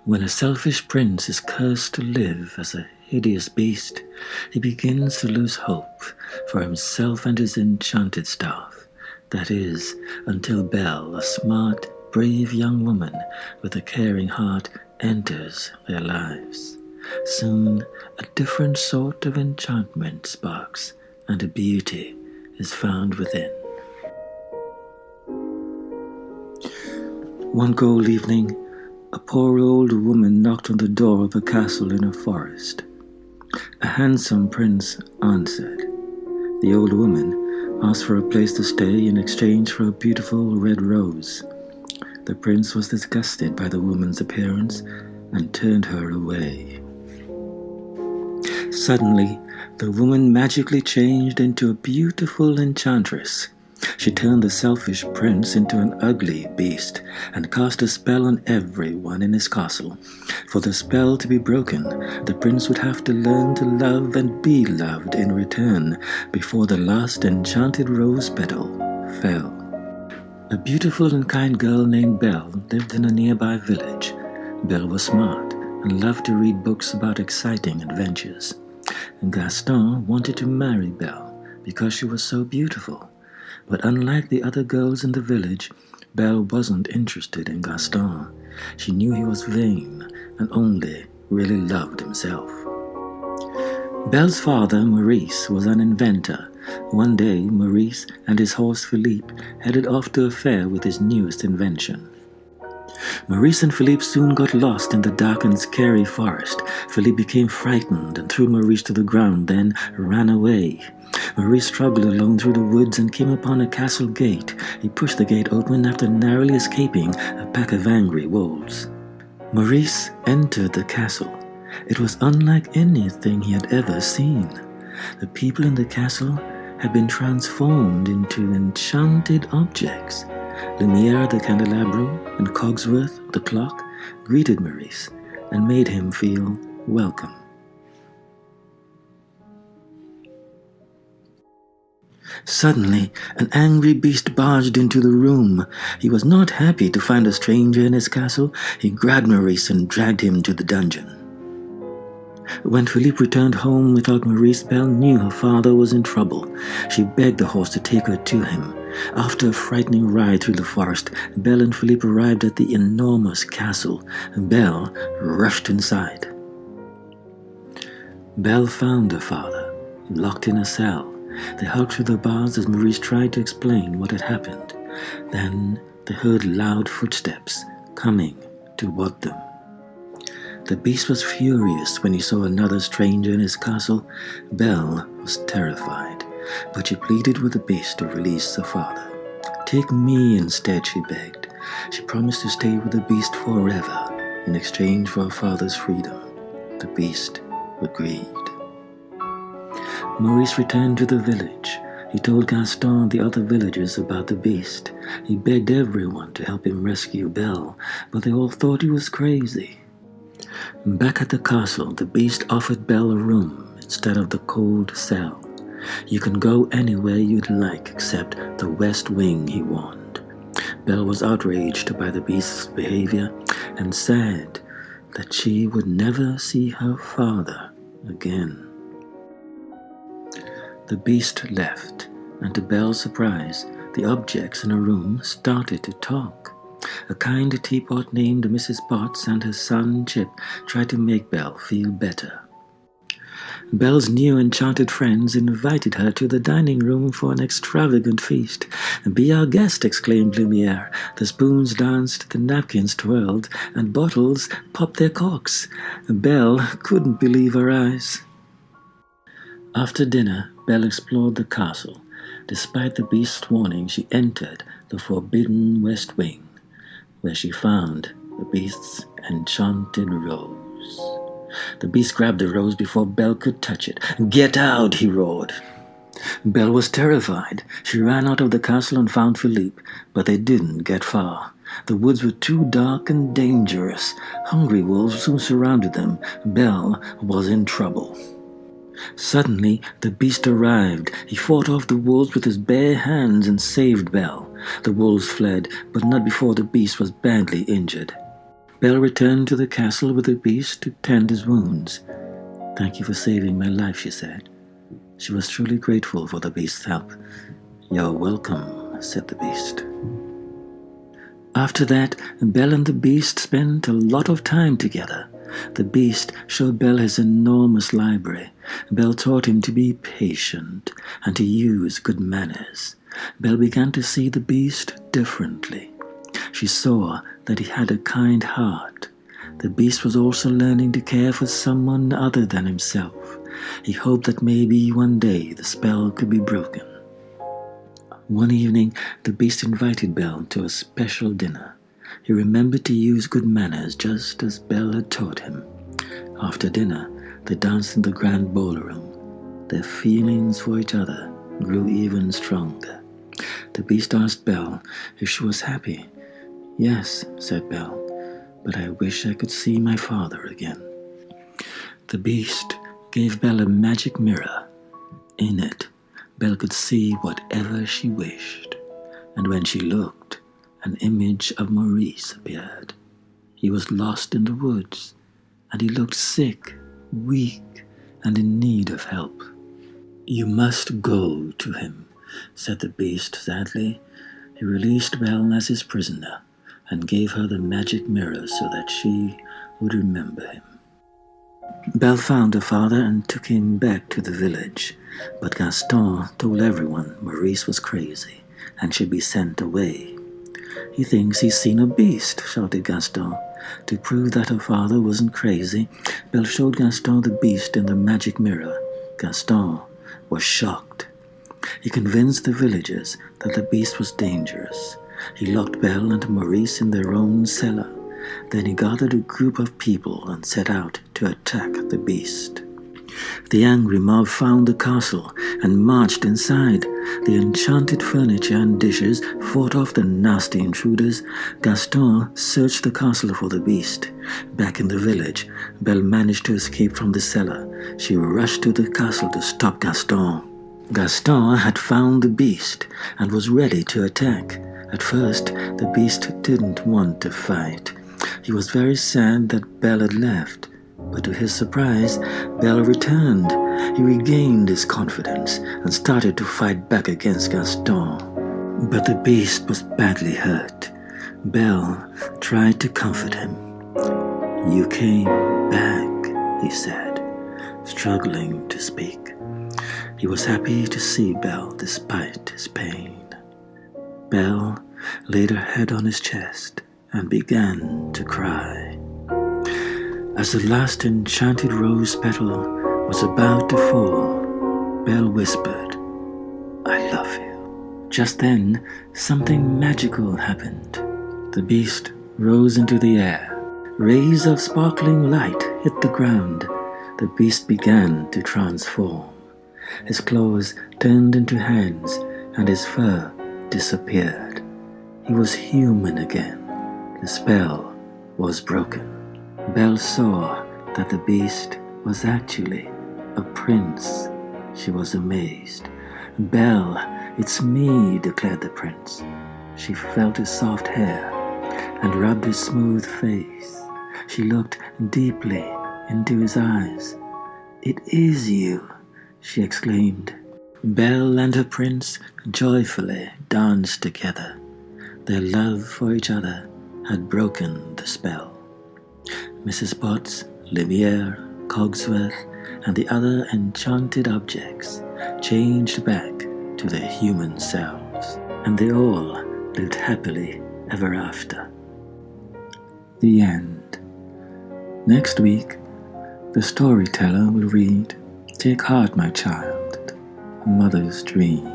When a selfish prince is cursed to live as a hideous beast, he begins to lose hope for himself and his enchanted staff. That is, until Belle, a smart, brave young woman with a caring heart, enters their lives. Soon, a different sort of enchantment sparks, and a beauty is found within. One cold evening, a poor old woman knocked on the door of a castle in a forest. A handsome prince answered. The old woman asked for a place to stay in exchange for a beautiful red rose. The prince was disgusted by the woman's appearance and turned her away. Suddenly, the woman magically changed into a beautiful enchantress. She turned the selfish prince into an ugly beast and cast a spell on everyone in his castle. For the spell to be broken, the prince would have to learn to love and be loved in return before the last enchanted rose petal fell. A beautiful and kind girl named Belle lived in a nearby village. Belle was smart and loved to read books about exciting adventures. Gaston wanted to marry Belle because she was so beautiful. But unlike the other girls in the village, Belle wasn't interested in Gaston. She knew he was vain and only really loved himself. Belle's father, Maurice, was an inventor. One day, Maurice and his horse Philippe headed off to a fair with his newest invention. Maurice and Philippe soon got lost in the dark and scary forest. Philippe became frightened and threw Maurice to the ground, then ran away. Maurice struggled along through the woods and came upon a castle gate. He pushed the gate open after narrowly escaping a pack of angry wolves. Maurice entered the castle. It was unlike anything he had ever seen. The people in the castle had been transformed into enchanted objects. Lumiere the candelabrum and Cogsworth the clock greeted Maurice and made him feel welcome. Suddenly, an angry beast barged into the room. He was not happy to find a stranger in his castle. He grabbed Maurice and dragged him to the dungeon. When Philippe returned home without Maurice, Belle knew her father was in trouble. She begged the horse to take her to him. After a frightening ride through the forest, Belle and Philippe arrived at the enormous castle. Belle rushed inside. Belle found her father, locked in a cell. They hugged through the bars as Maurice tried to explain what had happened. Then they heard loud footsteps coming toward them. The beast was furious when he saw another stranger in his castle. Belle was terrified, but she pleaded with the beast to release her father. "Take me instead," she begged. She promised to stay with the beast forever in exchange for her father's freedom. The beast agreed. Maurice returned to the village. He told Gaston and the other villagers about the beast. He begged everyone to help him rescue Belle, but they all thought he was crazy. Back at the castle, the beast offered Belle a room instead of the cold cell. "You can go anywhere you'd like except the West Wing," he warned. Belle was outraged by the beast's behavior and said that she would never see her father again. The beast left, and to Belle's surprise, the objects in her room started to talk. A kind teapot named Mrs. Potts and her son Chip tried to make Belle feel better. Belle's new enchanted friends invited her to the dining room for an extravagant feast. "Be our guest," exclaimed Lumiere. The spoons danced, the napkins twirled, and bottles popped their corks. Belle couldn't believe her eyes. After dinner, Belle explored the castle. Despite the beast's warning, she entered the forbidden West Wing, where she found the beast's enchanted rose. The beast grabbed the rose before Belle could touch it. "Get out!" he roared. Belle was terrified. She ran out of the castle and found Philippe, but they didn't get far. The woods were too dark and dangerous. Hungry wolves soon surrounded them. Belle was in trouble. Suddenly, the beast arrived. He fought off the wolves with his bare hands and saved Belle. The wolves fled, but not before the beast was badly injured. Belle returned to the castle with the beast to tend his wounds. "Thank you for saving my life," she said. She was truly grateful for the beast's help. "You're welcome," said the beast. After that, Belle and the beast spent a lot of time together. The beast showed Belle his enormous library. Belle taught him to be patient and to use good manners. Belle began to see the beast differently. She saw that he had a kind heart. The beast was also learning to care for someone other than himself. He hoped that maybe one day the spell could be broken. One evening, the beast invited Belle to a special dinner. He remembered to use good manners just as Belle had taught him. After dinner, they danced in the grand ballroom. Their feelings for each other grew even stronger. The beast asked Belle if she was happy. "Yes," said Belle, "but I wish I could see my father again." The beast gave Belle a magic mirror. In it, Belle could see whatever she wished, and when she looked, an image of Maurice appeared. He was lost in the woods, and he looked sick, weak, and in need of help. "You must go to him," said the beast sadly. He released Belle as his prisoner and gave her the magic mirror so that she would remember him. Belle found her father and took him back to the village, but Gaston told everyone Maurice was crazy and should be sent away. "He thinks he's seen a beast," shouted Gaston. To prove that her father wasn't crazy, Belle showed Gaston the beast in the magic mirror. Gaston was shocked. He convinced the villagers that the beast was dangerous. He locked Belle and Maurice in their own cellar. Then he gathered a group of people and set out to attack the beast. The angry mob found the castle and marched inside. The enchanted furniture and dishes fought off the nasty intruders. Gaston searched the castle for the beast. Back in the village, Belle managed to escape from the cellar. She rushed to the castle to stop Gaston. Gaston had found the beast and was ready to attack. At first, the beast didn't want to fight. He was very sad that Belle had left, but to his surprise, Belle returned. He regained his confidence and started to fight back against Gaston. But the beast was badly hurt. Belle tried to comfort him. "You came back," he said, struggling to speak. He was happy to see Belle despite his pain. Belle laid her head on his chest and began to cry. As the last enchanted rose petal was about to fall, Belle whispered, "I love you." Just then, something magical happened. The beast rose into the air. Rays of sparkling light hit the ground. The beast began to transform. His claws turned into hands, and his fur disappeared. He was human again. The spell was broken. Belle saw that the beast was actually a prince. She was amazed. "Belle, it's me," declared the prince. She felt his soft hair and rubbed his smooth face. She looked deeply into his eyes. "It is you," she exclaimed. Belle and her prince joyfully danced together. Their love for each other had broken the spell. Mrs. Potts, Lumiere, Cogsworth, and the other enchanted objects changed back to their human selves, and they all lived happily ever after. The end. Next week, the storyteller will read, "Take heart, my child, a mother's dream."